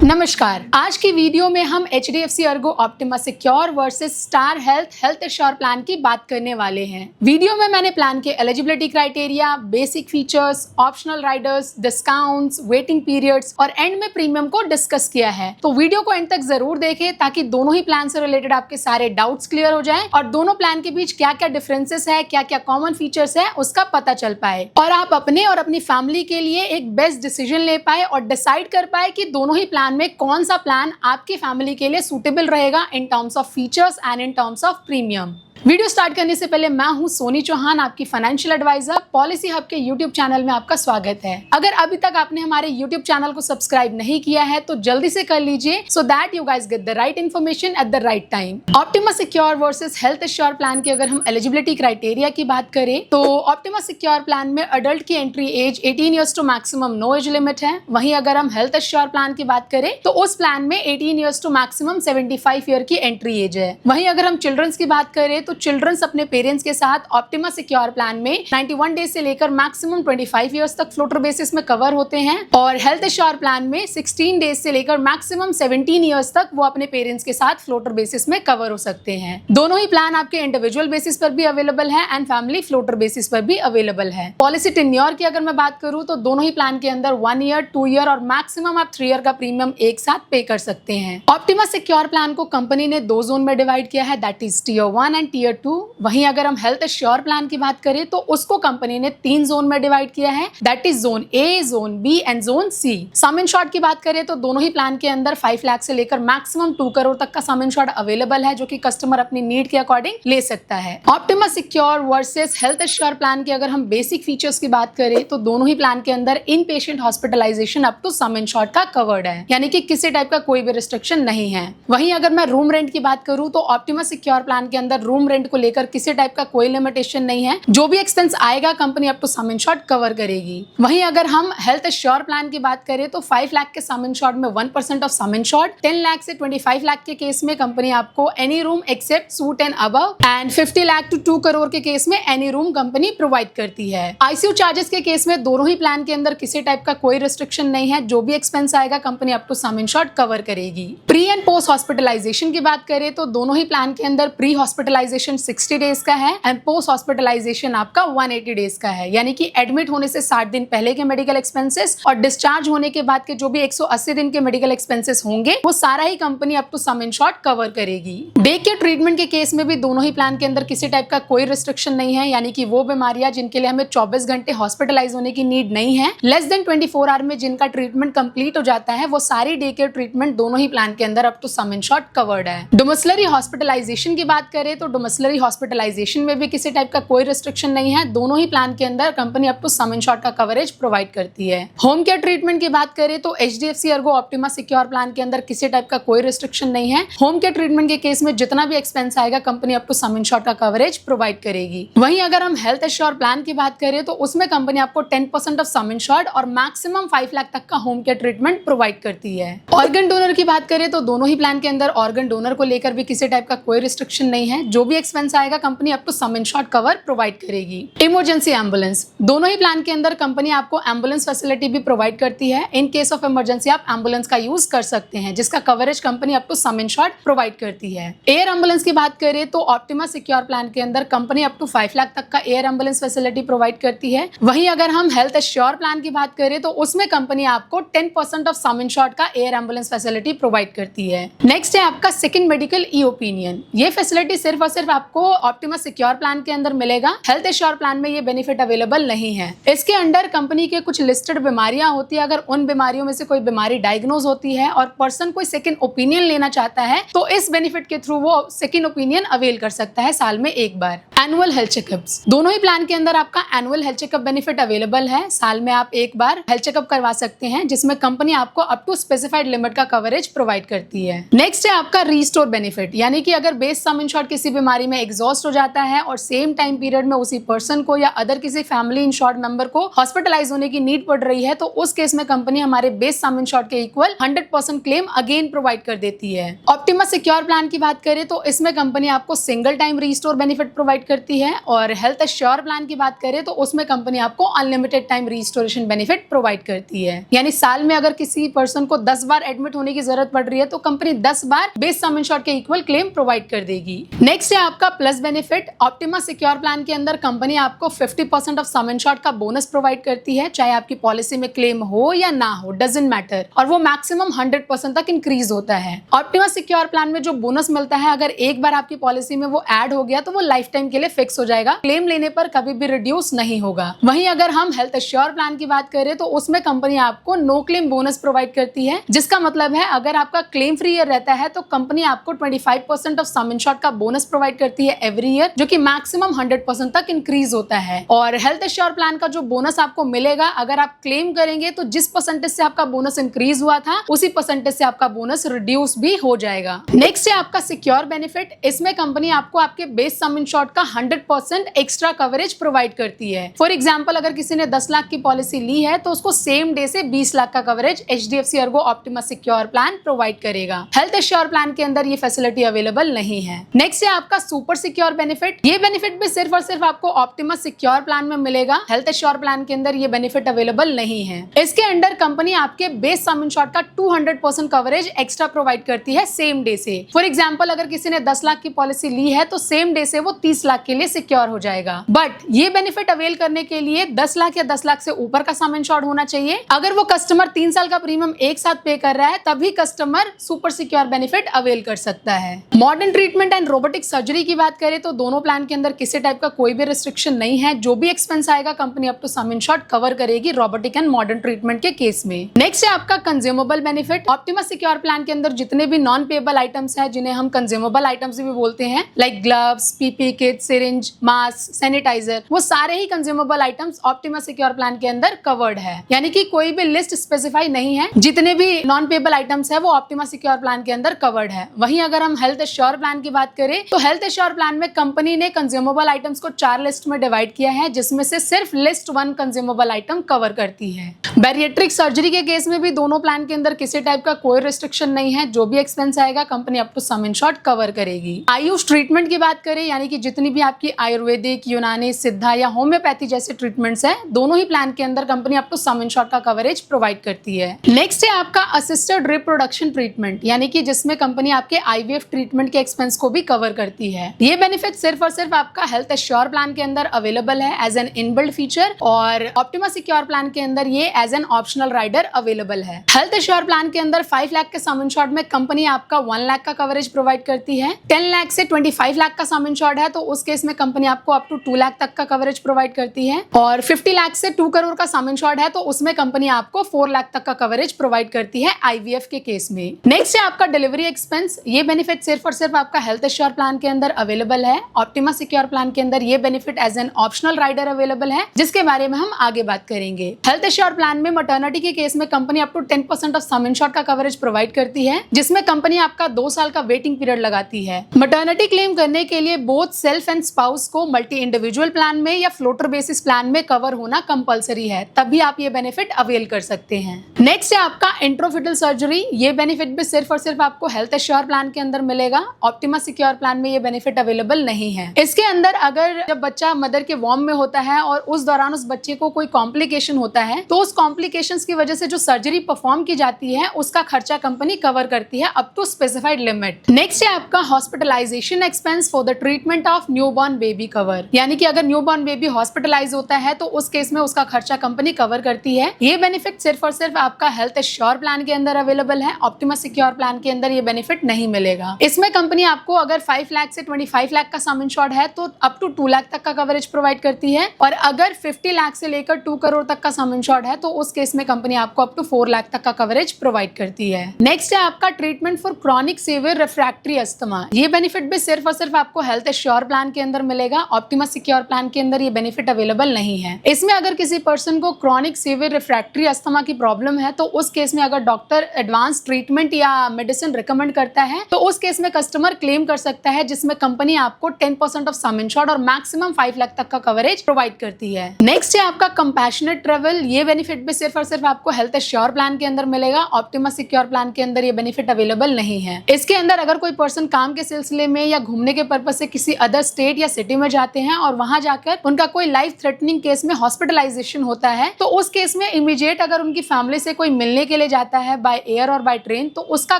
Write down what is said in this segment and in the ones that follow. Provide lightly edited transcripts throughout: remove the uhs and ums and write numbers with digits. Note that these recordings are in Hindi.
नमस्कार। आज की वीडियो में हम HDFC Ergo Optima Secure versus star health Assure plan की बात करने वाले हैं। वीडियो में मैंने प्लान के eligibility criteria, basic features, optional Riders, discounts, waiting periods और एंड में प्रीमियम को डिस्कस किया है। तो वीडियो को एंड तक जरूर देखें ताकि दोनों ही प्लान से रिलेटेड आपके सारे डाउट्स क्लियर हो जाएं और दोनों प्लान के बीच क्या क्या डिफरेंसेस है, क्या क्या कॉमन फीचर्स है, उसका पता चल पाए और आप अपने और अपनी फैमिली के लिए एक बेस्ट डिसीजन ले पाए और डिसाइड कर पाए कि दोनों ही प्लान में कौन सा प्लान आपकी फैमिली के लिए सूटेबल रहेगा in terms of features and in terms of premium. Video start करने से पहले मैं हूं सोनी चौहान, आपकी फाइनेंशियल एडवाइजर। पॉलिसी हब के यूट्यूब चैनल में आपका स्वागत है। अगर अभी तक आपने हमारे यूट्यूब चैनल को सब्सक्राइब नहीं किया है तो जल्दी से कर लीजिए so that you guys get the right information at the right time. Optima Secure versus Health Assure plan की अगर हम एलिजिबिलिटी क्राइटेरिया की बात करें तो ऑप्टिमा सिक्योर प्लान में अडल्ट की entry age 18 years to maximum no age limit है। वहीं अगर हम हेल्थ एश्योर प्लान की बात करें तो उस प्लान में 18 ईयर्स टू मैक्सिमम 75 ईयर की एंट्री एज है। वहीं अगर हम चिल्ड्रंस की बात करें तो चिल्ड्रंस अपने पेरेंट्स के साथ ऑप्टिमा सिक्योर प्लान में 91 डेज से लेकर मैक्सिमम 25 इयर्स तक फ्लोटर बेसिस में कवर होते हैं और हेल्थ एश्योर प्लान में 16 डेज से लेकर मैक्सिमम 17 इयर्स तक वो अपने पेरेंट्स के साथ फ्लोटर बेसिस में कवर हो सकते हैं। दोनों ही प्लान आपके इंडिविजुअल बेसिस पर भी अवेलेबल है एंड फैमिली फ्लोटर बेसिस पर भी अवेलेबल है। पॉलिसी टेन्योर की अगर मैं बात करूं तो दोनों ही प्लान के अंदर 1 ईयर, 2 ईयर और मैक्सिमम आप 3 ईयर का प्रीमियम एक साथ पे कर सकते हैं। ऑप्टिमा सिक्योर प्लान को कंपनी ने 2 जोन में डिवाइड किया है, that is tier 1 and tier 2। वहीं अगर हम हेल्थ एश्योर प्लान की बात करें तो उसको कंपनी ने 3 जोन में डिवाइड किया है, that is zone A, zone B and zone C. Sum insured की बात करें तो दोनों ही प्लान के अंदर 5 लाख से लेकर मैक्सिमम 2 करोड़ तक का सम इंश्योर्ड अवेलेबल है जो कि कस्टमर अपनी नीड के अकॉर्डिंग ले सकता है। Optima Secure versus Health Assure plan की अगर हम बेसिक फीचर्स की बात करें तो दोनों ही प्लान के अंदर in patient hospitalisation up to sum insured का कवर्ड है, यानी कि किसी टाइप का कोई भी रिस्ट्रिक्शन नहीं है। वहीं अगर मैं रूम रेंट की बात करूं तो ऑप्टिमा सिक्योर प्लान के अंदर रूम रेंट को लेकर किसी टाइप का कोई लिमिटेशन नहीं है। जो भी एक्सपेंस आएगा company up to sum insured cover करेगी। वहीं अगर हम हेल्थ एश्योर प्लान की बात करें तो 5 लाख के सम इंश्योर्ड में 1% ऑफ सम इंश्योर्ड, 10 लाख से 25 लाख के केस में कंपनी आपको any room except suite and above and 50 lakh to 2 crore के केस में एनी रूम कंपनी प्रोवाइड करती है। आईसीयू चार्जेस के केस में दोनों ही प्लान के अंदर किसी टाइप का कोई रिस्ट्रिक्शन नहीं है। जो भी एक्सपेंस आएगा company up to sum insured cover करेगी। प्री एंड पोस्ट हॉस्पिटलाइजेशन की बात करें तो दोनों ही प्लान के अंदर प्री हॉस्पिटलाइजेशन 60 डेज का है एंड पोस्ट हॉस्पिटलाइजेशन आपका 180 डेज का है, यानी कि एडमिट होने से 60 दिन पहले के मेडिकल एक्सपेंसेस और डिस्चार्ज होने के बाद के जो भी 180 दिन के मेडिकल एक्सपेंसेस होंगे वो सारा ही company up to sum insured cover करेगी। डे के ट्रीटमेंट के केस में भी दोनों ही प्लान के अंदर किसी टाइप का कोई रिस्ट्रिक्शन नहीं है, यानी कि वो बीमारियां जिनके लिए हमें 24 घंटे हॉस्पिटलाइज होने की नीड नहीं है, लेस देन 24 आवर में जिनका ट्रीटमेंट कंप्लीट हो जाता है, वो सारी डे के ट्रीटमेंट दोनों ही प्लान के अंदर up to sum insured covered है। डोमिसिलरी हॉस्पिटलाइजेशन की बात करें तो डोमिसिलरी हॉस्पिटलाइजेशन में भी किसी टाइप का कोई रिस्ट्रिक्शन नहीं है। दोनों ही प्लान के अंदर company up to sum insured का कवरेज प्रोवाइड करती है। होम केयर ट्रीटमेंट की बात करें तो HDFC Ergo Optima Secure plan के अंदर किसी टाइप का कोई रिस्ट्रिक्शन नहीं है। होम केयर ट्रीटमेंट के केस में जितना भी एक्सपेंस आएगा company up to sum insured का कवरेज प्रोवाइड करेगी। वहीं अगर हम हेल्थ एश्योर प्लान की बात करें तो उसमें कंपनी आपको 10% ऑफ सम इंश्योर्ड और मैक्सिमम 5 लाख तक का होम केयर ट्रीटमेंट प्रोवाइड करती है। ऑर्गन डोनर की बात करें तो दोनों ही प्लान के अंदर ऑर्गन डोनर को लेकर भी किसी टाइप का कोई रिस्ट्रिक्शन नहीं है। जो भी एक्सपेंस आएगा company up to sum insured cover provide करेगी। इमरजेंसी एम्बुलेंस, दोनों ही प्लान के अंदर कंपनी आपको एम्बुलेंस फैसिलिटी भी प्रोवाइड करती है। इन केस ऑफ इमरजेंसी आप एम्बुलेंस का यूज कर सकते हैं जिसका coverage company up to sum insured provide करती है। एयर एम्बुलेंस की बात करें तो ऑप्टिमा सिक्योर प्लान के अंदर कंपनी अप टू 5 लाख तक का एयर एम्बुलेंस फैसिलिटी प्रोवाइड करती है। वहीं अगर हम हेल्थ एश्योर प्लान की बात करें तो उसमें कंपनी आपको 10% ऑफ सम इंश्योर्ड का एयर एम्बुलेंस फैसिलिटी प्रोवाइड करती है। नेक्स्ट है आपका सेकंड मेडिकल ई ओपिनियन। ये फैसिलिटी सिर्फ और सिर्फ आपको ऑप्टिमा सिक्योर प्लान के अंदर मिलेगा। हेल्थ एश्योर प्लान में ये बेनिफिट अवेलेबल नहीं है। इसके अंडर कंपनी के कुछ लिस्टेड बीमारियां होती है। अगर उन बीमारियों में से कोई बीमारी डायग्नोज होती है और पर्सन कोई सेकंड ओपिनियन लेना चाहता है तो इस बेनिफिट के थ्रू वो सेकंड ओपिनियन अवेल कर सकता है साल में एक बार। एनुअल हेल्थ चेकअप्स, दोनों ही प्लान के अंदर आपका annual health checkup benefit available है। साल में आप एक बार हेल्थ चेकअप करवा सकते हैं जिसमें कंपनी आपको अप टू स्पेसिफाइड लिमिट का कवरेज प्रोवाइड करती है। नेक्स्ट है आपका रीस्टोर बेनिफिट, यानी कि अगर बेस सम इंश्योर्ड किसी बीमारी बीमारी में एग्जॉस्ट हो जाता है और सेम टाइम पीरियड में उसी पर्सन को या अदर किसी फैमिली इंश्योर्ड मेंबर को हॉस्पिटलाइज होने की नीड पड़ रही है, तो उस केस में कंपनी हमारे बेस सम इंश्योर्ड के इक्वल 100% क्लेम अगेन प्रोवाइड कर देती है। ऑप्टिमा सिक्योर प्लान की बात करें तो इसमें कंपनी आपको single time restore benefit provide करती है, और हेल्थ एश्योर प्लान की बात करें तो उसमें कंपनी आपको unlimited time restoration benefit provide करती है। यानी साल में अगर किसी पर्सन को 10 बार एडमिट होने की जरूरत पड़ रही है तो कंपनी 10 बार बेस सम इंश्योर्ड के इक्वल क्लेम प्रोवाइड कर देगी। नेक्स्ट है आपका plus benefit. Optima Secure plan के अंदर कंपनी आपको 50% ऑफ सम इंश्योर्ड का बोनस प्रोवाइड करती है, चाहे आपकी पॉलिसी में क्लेम हो या ना हो, डजंट मैटर, और वो मैक्सिमम 100% तक इंक्रीज होता है। ऑप्टिमा सिक्योर प्लान में जो बोनस मिलता है, अगर एक बार आपकी पॉलिसी में वो ऐड हो गया तो वो लाइफ टाइम के लिए फिक्स हो जाएगा, क्लेम लेने पर कभी भी रिड्यूस नहीं होगा। वहीं अगर हम हेल्थ एश्योर प्लान की बात करें तो उसमें कंपनी आपको नो क्लेम बोनस प्रोवाइड करती है, जिसका मतलब है अगर आपका क्लेम फ्री ईयर रहता है तो कंपनी आपको 25% ऑफ सम इंश्योर्ड का बोनस प्रोवाइड करती है एवरी ईयर, जो कि मैक्सिमम 100% तक इंक्रीज होता है। और हेल्थ एश्योर प्लान का जो बोनस आपको मिलेगा, अगर आप क्लेम करेंगे तो जिस परसेंटेज से आपका बोनस इंक्रीज हुआ था उसी परसेंटेज से आपका बोनस रिड्यूस भी हो जाएगा। नेक्स्ट है आपका सिक्योर बेनिफिट। इसमें कंपनी आपको आपके बेस सम इंश्योर्ड का 100% एक्स्ट्रा कवरेज प्रोवाइड करती है। फॉर एग्जांपल, अगर किसी ने 10 लाख की पॉलिसी ली है तो उसको सेम डे से 20 लाख का coverage HDFC Ergo Optima Secure plan provide करेगा। हेल्थ एश्योर प्लान के अंदर ये फैसिलिटी अवेलेबल नहीं है। नेक्स्ट है आपका सुपर सिक्योर बेनिफिट। ये बेनिफिट भी सिर्फ और सिर्फ आपको ऑप्टिमा सिक्योर प्लान में मिलेगा, हेल्थ एश्योर प्लान के अंदर ये बेनिफिट अवेलेबल नहीं है। इसके अंडर कंपनी आपके बेस सम इंश्योर्ड का 200% कवरेज एक्स्ट्रा प्रोवाइड करती है सेम डे से। फॉर एग्जांपल, अगर किसी ने 10 लाख की पॉलिसी ली है तो सेम डे से वो 30 लाख के लिए सिक्योर हो जाएगा। बट ये बेनिफिट अवेल करने के लिए 10 लाख या 10 लाख से ऊपर का सम इंश्योर्ड होना चाहिए। अगर वो कस्टमर 3 साल का प्रीमियम एक साथ पे कर रहा है तभी customer super secure benefit avail कर सकता है। Modern treatment and robotic surgery की बात करें तो दोनों प्लान के अंदर किसी टाइप का कोई भी रिस्ट्रिक्शन नहीं है। जो भी एक्सपेंस आएगा company up to sum insured cover करेगी रोबोटिक एंड मॉडर्न ट्रीटमेंट के केस में। नेक्स्ट है आपका consumable benefit. Optima Secure plan के अंदर जितने भी नॉन पेएबल आइटम्स हैं, जिन्हें हम कंज्यूमेबल आइटम्स भी बोलते हैं, like gloves, PP kit, syringe, mask, sanitiser, वो सारे ही consumable items Optima Secure plan के अंदर कवर्ड है। यानी कि कोई भी लिस्ट स्पेसिफाई नहीं है, जितने भी नॉन पेएबल आइटम्स है वो ऑप्टिमा सिक्योर प्लान के अंदर कवर्ड है। वहीं अगर हम हेल्थ एश्योर प्लान की बात करें तो हेल्थ एश्योर प्लान में कंपनी ने कंज्यूमेबल आइटम्स को 4 लिस्ट में डिवाइड किया है, जिसमें से सिर्फ लिस्ट 1 कंज्यूमेबल आइटम कवर करती है। बैरिएट्रिक सर्जरी के केस में भी दोनों प्लान के अंदर किसी टाइप का कोई रिस्ट्रिक्शन नहीं है। जो भी एक्सपेंस आएगा company up to sum insured cover करेगी। आयुष ट्रीटमेंट की बात करें, यानी कि जितनी भी आपकी आयुर्वेदिक, यूनानी, सिद्धा या होम्योपैथी जैसे ट्रीटमेंट्स हैं, दोनों ही प्लान के अंदर company up to sum insured का कवरेज प्रोवाइड करती है। नेक्स्ट है आपका असिस्टेड रिप्रोडक्शन ट्रीटमेंट, यानी कि जिसमें कंपनी आपके IVF ट्रीटमेंट के एक्सपेंस को भी कवर करती है। ये बेनिफिट सिर्फ और सिर्फ आपका हेल्थ एश्योर प्लान के अंदर अवेलेबल है एज एन इनबिल्ट फीचर, और ऑप्टिमा सिक्योर प्लान के अंदर ये as an optional rider available है। हेल्थ एश्योर प्लान के अंदर 5 लाख के सम इंश्योर्ड में कंपनी आपका 1 लाख का कवरेज प्रोवाइड करती है। 10 लाख से 25 लाख का सम इंश्योर्ड है तो उस केस में कंपनी आपको अप टू 2 लाख तक का कवरेज प्रोवाइड करती है, और 50 लाख से 2 करोड़ का सम इंश्योर्ड है तो उसमें कंपनी आपको 4 लाख तक का कवरेज प्रोवाइड करती है IVF के केस में। नेक्स्ट है आपका डिलीवरी एक्सपेंस। ये बेनिफिट सिर्फ और सिर्फ आपका हेल्थ एश्योर प्लान के अंदर अवेलेबल है। ऑप्टिमा सिक्योर प्लान के अंदर ये benefit as an optional rider available है, जिसके बारे में हम आगे बात करेंगे। हेल्थ एश्योर प्लान में मटर्निटी के केस में company up to 10% of sum insured का कवरेज प्रोवाइड करती है, जिसमें कंपनी आपका 2 साल का वेटिंग पीरियड लगाती है। मटर्निटी क्लेम करने के लिए बोथ सेल्फ एंड स्पाउस को मल्टी इंडिविजुअल प्लान में या फ्लोटर बेसिस प्लान में कवर होना कंपलसरी है, तभी आप ये बेनिफिट अवेल कर सकते हैं। नेक्स्ट है आपका इंट्रोफिटल सर्जरी। ये बेनिफिट भी सिर्फ और सिर्फ आपको हेल्थ एश्योर प्लान के अंदर मिलेगा। ऑप्टिमा सिक्योर प्लान में ये बेनिफिट अवेलेबल नहीं है। इसके अंदर अगर जब बच्चा मदर के वॉर्म में होता है और उस दौरान उस बच्चे को कोई कॉम्प्लिकेशन होता है तो उस कॉम्प्लिकेशंस की वजह से जो सर्जरी परफॉर्म की जाती है उसका खर्चा कंपनी कवर करती है up to specified limit. Next है आपका hospitalisation expense for the treatment of newborn baby cover, यानी कि अगर न्यूबॉर्न बेबी हॉस्पिटलाइज होता है तो उस केस में उसका खर्चा कंपनी कवर करती है। ये बेनिफिट सिर्फ और सिर्फ आपका हेल्थ एश्योर प्लान के अंदर अवेलेबल है। ऑप्टिमा सिक्योर प्लान के अंदर ये बेनिफिट नहीं मिलेगा। इसमें कंपनी आपको अगर 5 लाख से 25 लाख का सम इंश्योर्ड है तो अप टू 2 लाख तक का कवरेज प्रोवाइड करती है, और अगर 50 लाख से लेकर 2 करोड़ तक का सम इंश्योर्ड है तो उस केस में कंपनी आपको अप टू 4 लाख तक का कवरेज प्रोवाइड करती है। नेक्स्ट है आपका treatment for chronic severe refractory asthma. ये बेनिफिट भी सिर्फ और सिर्फ आपको हेल्थ एश्योर प्लान के अंदर मिलेगा। ऑप्टिमा सिक्योर प्लान के अंदर ये बेनिफिट अवेलेबल नहीं है। इसमें अगर किसी पर्सन को क्रॉनिक सीवियर रिफ्रैक्टरी अस्थमा की प्रॉब्लम है तो उस केस में अगर डॉक्टर एडवांस ट्रीटमेंट या मेडिसिन रिकमेंड करता है तो उस केस में कस्टमर क्लेम कर सकता है, जिसमें कंपनी आपको 10% ऑफ सम इंश्योर्ड और मैक्सिमम 5 लाख तक का कवरेज प्रोवाइड करती है। नेक्स्ट है आपका कंपैशनेट ट्रेवल। ये बेनिफिट भी सिर्फ और सिर्फ आपको हेल्थ एश्योर प्लान के अंदर मिलेगा। ऑप्टिमा सिक्योर प्लान के अंदर ये बेनिफिट अवेलेबल नहीं है। इसके अंदर अगर कोई पर्सन काम के सिलसिले में या घूमने के पर्पज से किसी अदर स्टेट या सिटी में जाते हैं और वहां जाकर उनका कोई लाइफ थ्रेटनिंग केस में हॉस्पिटलाइजेशन होता है, तो उस केस में इमीडिएट अगर उनकी फैमिली से कोई मिलने के लिए जाता है बाय एयर और बाय ट्रेन, तो उसका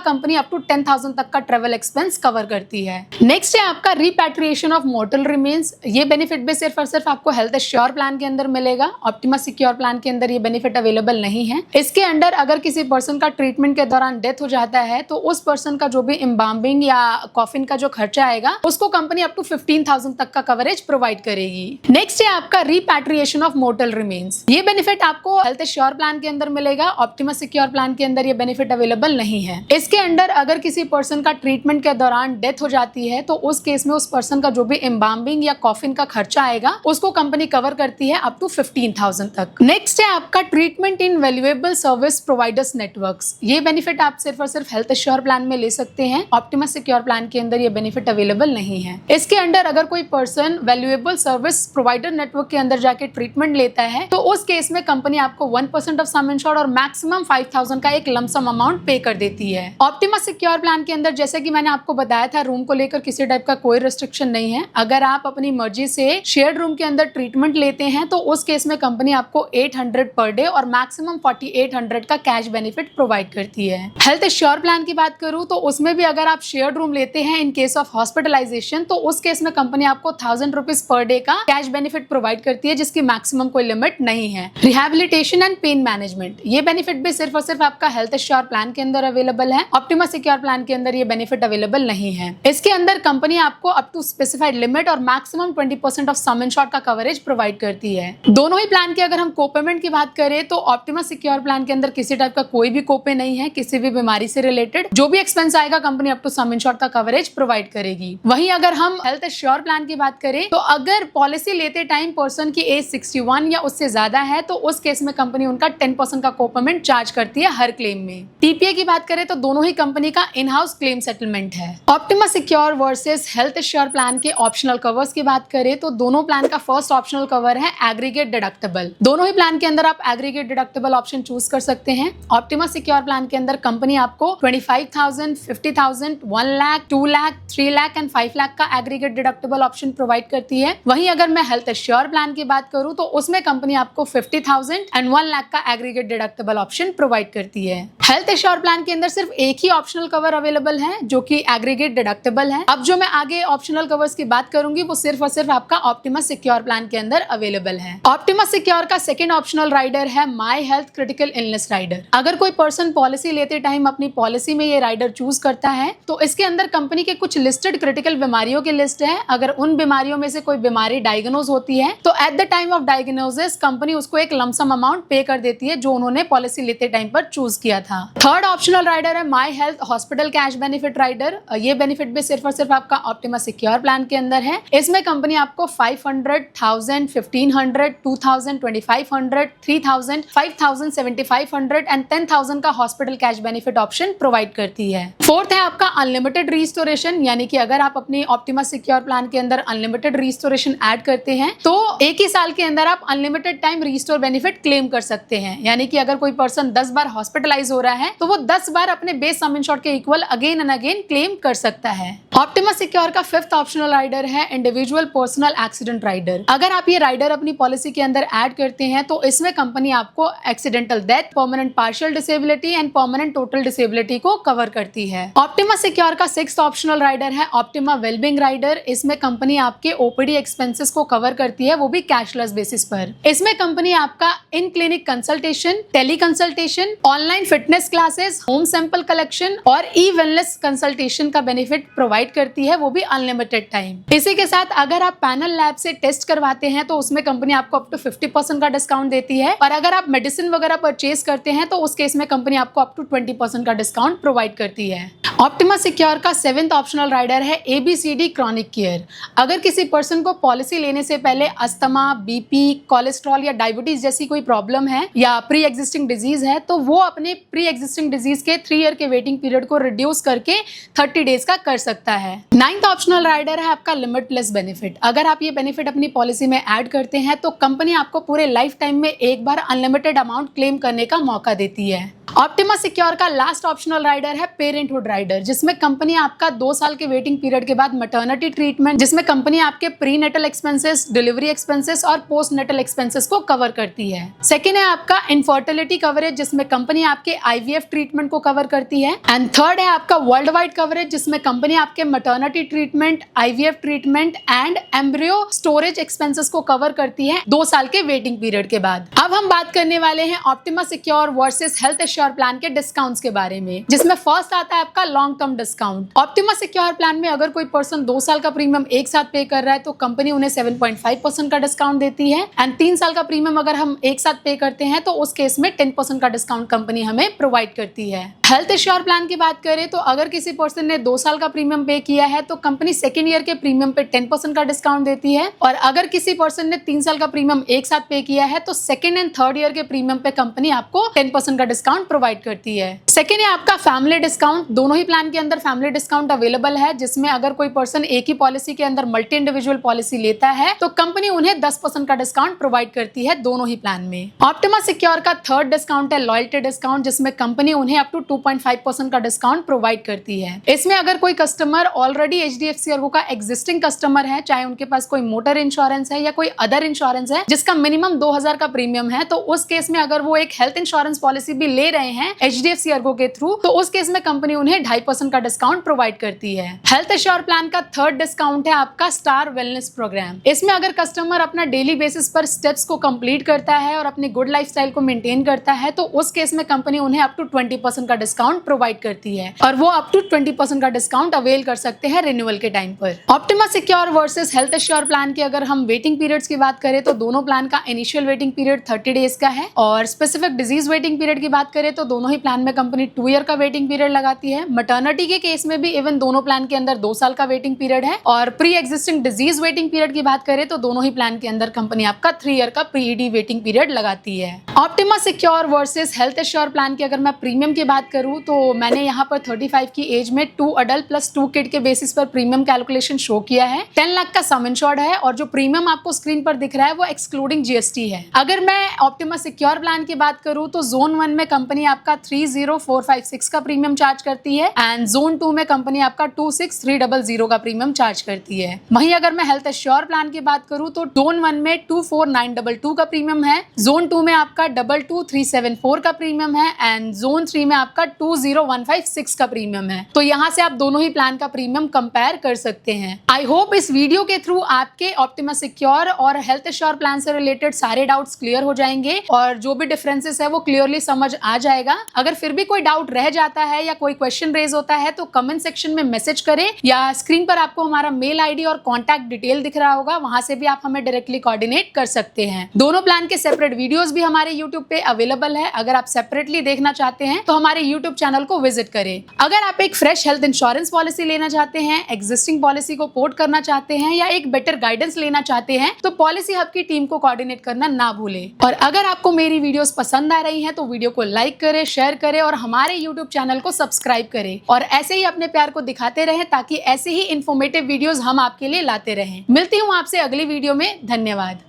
कंपनी अप टू 10,000 तक का ट्रेवल एक्सपेंस कवर करती है। नेक्स्ट है आपका रिपैट्रिएशन ऑफ मॉर्टल रिमेन्स। ये बेनिफिट भी सिर्फ और सिर्फ आपको हेल्थ एश्योर प्लान के अंदर मिलेगा। ऑप्टिमा सिक्योर प्लान के अंदर ये बेनिफिट अवेलेबल नहीं है। इसके अंडर अगर किसी पर्सन का ट्रीटमेंट के दौरान डेथ हो जाता है तो उस पर्सन का जो भी एम्बाल्मिंग या कॉफिन का जो खर्चा आएगा उसको कंपनी अप टू 15,000 तक का कवरेज प्रोवाइड करेगी। नेक्स्ट है आपका रिपैट्रिएशन ऑफ मॉर्टल रिमेन्स। ये बेनिफिट आपको हेल्थ एश्योर प्लान के अंदर मिलेगा। ऑप्टिमा सिक्योर प्लान के अंदर ये बेनिफिट अवेलेबल नहीं है। इसके अंडर अगर किसी पर्सन का ट्रीटमेंट के दौरान डेथ हो जाती है तो उस केस में उस पर्सन का जो भी एम्बाल्मिंग या कॉफिन का खर्चा आएगा उसको कंपनी कवर करती है अप टू 15,000 तक। नेक्स्ट है आपका ट्रीटमेंट इन वैल्यूएबल सर्विस प्रोवाइडर्स नेटवर्क्स। ये बेनिफिट आप सिर्फ और सिर्फ हेल्थ एश्योर प्लान में ले सकते हैं। ऑप्टिमा सिक्योर प्लान के अंदर ये बेनिफिट अवेलेबल नहीं है। इसके अंडर अगर कोई person valuable service provider network के अंदर जाके ट्रीटमेंट लेता है तो उस केस में कंपनी आपको 1% ऑफ सम इंश्योर्ड और मैक्सिमम 5,000 का एक लमसम अमाउंट पे कर देती है। ऑप्टिमा सिक्योर प्लान के अंदर जैसे कि मैंने आपको बताया था, रूम को लेकर किसी टाइप का कोई रिस्ट्रिक्शन नहीं है। अगर आप अपनी मर्जी से शेयर्ड रूम के अंदर ट्रीटमेंट लेते हैं तो उस केस में कंपनी आपको 800 पर डे और मैक्सिमम 4800 का कैश बेनिफिट प्रोवाइड करती है। हेल्थ एश्योर प्लान की बात करूं तो उसमें भी अगर आप शेयर्ड रूम लेते हैं इन केस ऑफ हॉस्पिटलाइजेशन तो उस केस में कंपनी आपको 1000 रुपीज पर डे का कैश बेनिफिट प्रोवाइड करती है, जिसकी मैक्सिमम कोई लिमिट नहीं है। रिहैबिलिटेशन एंड पेन मैनेजमेंट, ये बेनिफिट भी सिर्फ और सिर्फ आपका हेल्थ एश्योर प्लान के अंदर अवेलेबल है। ऑप्टिमा सिक्योर प्लान के अंदर ये बेनिफिट अवेलेबल नहीं है। इसके अंदर कंपनी आपको अप टू स्पेसिफाइड लिमिट और मैक्सिमम 20% ऑफ सम इंश्योर्ड का कवरेज प्रोवाइड करती है। दोनों ही प्लान के अगर हम कोपेमेंट की बात करें तो ऑप्टिमा सिक्योर प्लान के अंदर किसी टाइप का कोई भी कोपे नहीं है। किसी भी बीमारी से रिलेटेड जो भी एक्सपेंस आएगा company up to sum insured का कवरेज प्रोवाइड करेगी। वहीं अगर हम हेल्थ एश्योर प्लान की बात करें तो अगर पॉलिसी लेते टाइम पर्सन की एज 61 या उससे ज्यादा है तो उस केस में कंपनी उनका 10% का कोपेमेंट चार्ज करती है हर क्लेम में। टीपीए की बात करें तो दोनों ही कंपनी का इन हाउस क्लेम सेटलमेंट है। Optima Secure versus Health Assure plan के ऑप्शनल कवर्स की बात करें तो दोनों प्लान का फर्स्ट ऑप्शनल कवर है एग्रीगेट डिडक्टेबल। दोनों ही प्लान के अंदर आप एग्रीगेट डिडक्टेबल ऑप्शन चूज कर सकते हैं। ऑप्टिमा सिक्योर प्लान के अंदर कंपनी आपको 25,000, 50,000, 1 लाख, 2 लाख, 3 लाख एंड 5 लाख का एग्रीगेट डिडक्टेबल ऑप्शन प्रोवाइड करती है। वहीं अगर मैं हेल्थ एश्योर प्लान की बात करूं तो उसमें कंपनी आपको 50,000 एंड 1 लाख का एग्रीगेट डिडक्टेबल ऑप्शन प्रोवाइड करती है। हेल्थ एश्योर प्लान के अंदर सिर्फ एक ही ऑप्शनल कवर अवेलेबल है जो कि एग्रीगेट डिडक्टेबल है। अब जो मैं आगे ऑप्शनल कवर्स की बात करूंगी वो सिर्फ और सिर्फ आपका ऑप्टिमा सिक्योर प्लान के अंदर अवेलेबल है। ऑप्टिमा सिक्योर का सेकंड ऑप्शनल राइडर है my health critical illness rider. अगर कोई पर्सन पॉलिसी लेते टाइम अपनी पॉलिसी में ये राइडर चूज करता है तो इसके अंदर कंपनी के कुछ लिस्टेड क्रिटिकल बीमारियों की लिस्ट है। अगर उन बीमारियों में से कोई बीमारी डायग्नोज होती है तो at the time of diagnosis company उसको एक लमसम अमाउंट पे कर देती है जो उन्होंने पॉलिसी लेते टाइम पर चूज किया था। थर्ड ऑप्शनल राइडर है my health hospital cash benefit rider. ये बेनिफिट भी सिर्फ और सिर्फ आपका ऑप्टिमा सिक्योर प्लान के अंदर है। इसमें कंपनी आपको 500, 1000, 1500, 2000, 2500, 3000, 5000, 7500 एंड 10,000 का hospital cash benefit option provide करती है। फोर्थ है आपका अनलिमिटेड रिस्टोरेशन, यानी कि अगर आप अपनी ऑप्टिमा सिक्योर प्लान के अंदर अनलिमिटेड रिस्टोरेशन ऐड करते हैं तो एक ही साल के अंदर आप unlimited time restore benefit claim कर सकते हैं। यानी कि अगर कोई पर्सन 10 बार हॉस्पिटलाइज हो रहा है तो वो 10 बार अपने बेस सम इंश्योर्ड के equal again and again claim कर सकता है। ऑप्टिमा सिक्योर का फिफ्थ ऑप्शनल राइडर है इंडिविजुअल पर्सनल एक्सीडेंट राइडर। अगर आप ये राइडर अपनी पॉलिसी के अंदर ऐड करते हैं तो इसमें कंपनी आपको accidental death, permanent partial disability and permanent total disability को कवर करती है। ऑप्टिमा सिक्योर का सिक्स्थ ऑप्शनल राइडर है ऑप्टिमा वेलबींग राइडर। इसमें कंपनी आपके ओपीडी एक्सपेंसेस को कवर करती है, वो भी कैशलेस बेसिस पर। इसमें कंपनी आपका in clinic consultation, tele consultation, online fitness classes, home sample collection और ई वेलनेस कंसल्टेशन का बेनिफिट प्रोवाइड करती है, वो भी अनलिमिटेड टाइम। इसी के साथ अगर आप पैनल लैब से टेस्ट करवाते हैं तो उसमें कंपनी आपको अप टू 50% का डिस्काउंट देती है और अगर आप मेडिसिन वगैरह परचेज करते हैं तो उस केस में कंपनी आपको अप टू 20% का डिस्काउंट प्रोवाइड करती है। ऑप्टिमा सिक्योर का 7th ऑप्शनल राइडर है ABCD क्रॉनिक केयर। अगर किसी पर्सन को पॉलिसी लेने से पहले अस्थमा, बीपी, कोलेस्ट्रॉल या डायबिटीज जैसी कोई प्रॉब्लम है या प्री एग्जिस्टिंग डिजीज है तो वो अपने प्री एग्जिस्टिंग डिजीज के 3 ईयर के वेटिंग पीरियड को रिड्यूस करके 30 डेज का कर सकता है। 9th ऑप्शनल राइडर है आपका लिमिटलेस बेनिफिट। अगर आप ये बेनिफिट अपनी पॉलिसी में ऐड करते हैं तो कंपनी आपको पूरे लाइफ टाइम में एक बार अनलिमिटेड अमाउंट क्लेम करने का मौका देती है। ऑप्टिमा सिक्योर का लास्ट ऑप्शनल राइडर है पेरेंटहुड राइडर, जिसमें कंपनी आपका 2 साल के वेटिंग पीरियड के बाद मैटरनिटी ट्रीटमेंट, जिसमें कंपनी आपके prenatal expenses, delivery expenses और पोस्ट नेटल एक्सपेंसेस को कवर करती है। सेकेंड है आपका इनफर्टिलिटी कवरेज, जिसमें कंपनी आपके IVF ट्रीटमेंट को कवर करती है। एंड थर्ड है आपका वर्ल्ड वाइड कवरेज, जिसमें कंपनी आपके maternity treatment, IVF treatment and embryo storage expenses को कवर करती है 2 साल के वेटिंग पीरियड के बाद। अब हम बात करने वाले हैं Optima Secure versus Health Assure plan के डिस्काउंट्स के बारे में, जिसमें फर्स्ट आता है आपका long term discount. Optima Secure plan में अगर कोई पर्सन 2 साल का प्रीमियम एक साथ पे कर रहा है तो कंपनी उन्हें 7.5% का डिस्काउंट देती है। एंड 3 साल का प्रीमियम अगर हम एक साथ पे करते हैं तो उस केस में 10% का डिस्काउंट कंपनी हमें प्रोवाइड करती है। हेल्थ एश्योर प्लान की बात करें तो अगर किसी पर्सन ने 2 साल का प्रीमियम पे किया है तो कंपनी सेकेंड ईयर के प्रीमियम पे 10% का डिस्काउंट देती है। और अगर किसी पर्सन ने 3 साल का प्रीमियम एक साथ पे किया है तो सेकेंड एंड थर्ड ईयर के प्रीमियम पे कंपनी आपको 10% का डिस्काउंट प्रोवाइड करती है। सेकेंड है आपका फैमिली डिस्काउंट। दोनों ही प्लान के अंदर फैमिली डिस्काउंट अवेलेबल है, जिसमें अगर कोई पर्सन एक ही पॉलिसी के अंदर मल्टी इंडिविजुअल पॉलिसी लेता है तो कंपनी उन्हें 10% का डिस्काउंट प्रोवाइड करती है दोनों ही प्लान में। ऑप्टिमा सिक्योर का थर्ड डिस्काउंट है लॉयल्टी डिस्काउंट, जिसमें कंपनी उन्हें अप टू 2.5% का डिस्काउंट प्रोवाइड करती है। इसमें अगर कोई कस्टमर ऑलरेडी HDFC अर्गो का एग्जिस्टिंग कस्टमर है, चाहे उनके पास कोई मोटर इंश्योरेंस है या कोई अदर इंश्योरेंस है जिसका मिनिमम 2000 का प्रीमियम है, तो उस केस में अगर वो एक हेल्थ इंश्योरेंस पॉलिसी भी ले रहे हैं HDFC अर्गो के थ्रू तो उस केस में कंपनी उन्हें 2.5% का डिस्काउंट प्रोवाइड करती है। हेल्थ एश्योर प्लान का थर्ड डिस्काउंट है आपका स्टार वेलनेस प्रोग्राम। इसमें अगर कस्टमर अपना डेली बेसिस पर स्टेप्स को कंप्लीट करता है और अपनी गुड लाइफस्टाइल को मेंटेन करता है तो उस केस में कंपनी उन्हें अप टू 20% का डिस्काउंट प्रोवाइड करती है और वो अप टू 20% का डिस्काउंट अवेल कर सकते हैं रिन्यूअल के टाइम पर। Optima Secure versus Health Assure plan की अगर हम वेटिंग पीरियड्स की बात करें तो दोनों प्लान का इनिशियल वेटिंग पीरियड 30 डेज का है और स्पेसिफिक डिजीज वेटिंग पीरियड की बात करें तो दोनों ही प्लान में कंपनी 2 ईयर का वेटिंग पीरियड लगाती है। मैटरनिटी के केस में भी इवन दोनों प्लान के अंदर 2 साल का वेटिंग पीरियड है और pre existing disease waiting period की बात करें तो दोनों ही प्लान के अंदर कंपनी आपका 3 ईयर का PED वेटिंग पीरियड लगाती है। Optima Secure versus Health Assure plan की अगर मैं प्रीमियम की बात करूं तो मैंने यहाँ पर 35 की एज में 2 अडल्ट प्लस 2 किड के बेसिस पर प्रीमियम कैलकुलेशन शो किया है। 10 लाख का सम इंश्योर्ड है और जो प्रीमियम आपको स्क्रीन पर दिख रहा है वो एक्सक्लूडिंग GST है। अगर मैं ऑप्टिमा सिक्योर प्लान की बात करूं तो जोन 1 में कंपनी आपका 30456 का प्रीमियम चार्ज करती है एंड जोन 2 में कंपनी आपका 26300 का प्रीमियम चार्ज करती है। वहीं अगर मैं हेल्थ एश्योर प्लान की बात करूं तो जोन 1 में 24922 का प्रीमियम है, जोन 2 में आपका 22374 का प्रीमियम है एंड जोन 3 में आपका 20156 का प्रीमियम है। तो यहाँ से आप दोनों ही प्लान का प्रीमियम कंपेयर कर सकते हैं। आई होप इस वीडियो के थ्रू आपके ऑप्टिमा सिक्योर और हेल्थ एश्योर प्लान से रिलेटेड सारे डाउट्स क्लियर हो जाएंगे और जो भी डिफरेंसेस है वो क्लियरली समझ आ जाएगा। अगर फिर भी कोई डाउट रह जाता है या कोई क्वेश्चन रेज होता है तो कमेंट सेक्शन में मैसेज करें या स्क्रीन पर आपको हमारा मेल ID और कॉन्टैक्ट डिटेल दिख रहा होगा, वहां से भी आप हमें डायरेक्टली कोऑर्डिनेट कर सकते हैं। दोनों प्लान के सेपरेट वीडियोस भी हमारे यूट्यूब पे अवेलेबल है। अगर आप सेपरेटली देखना चाहते हैं तो हमारे यूट्यूब चैनल को विजिट करें। अगर आप एक फ्रेश हेल्थ इंश्योरेंस पॉलिसी लेना चाहते हैं, एग्जिस्टिंग पॉलिसी को पोर्ट करना चाहते हैं या एक बेटर गाइडेंस लेना चाहते हैं तो पॉलिसी हब की टीम को कोऑर्डिनेट करना ना भूलें। और अगर आपको मेरी वीडियोस पसंद आ रही हैं तो वीडियो को लाइक करें, शेयर करें और हमारे यूट्यूब चैनल को सब्सक्राइब करें और ऐसे ही अपने प्यार को दिखाते रहें ताकि ऐसे ही इंफॉर्मेटिव वीडियोस हम आपके लिए लाते रहें। मिलती हूँ आपसे अगली वीडियो में। धन्यवाद।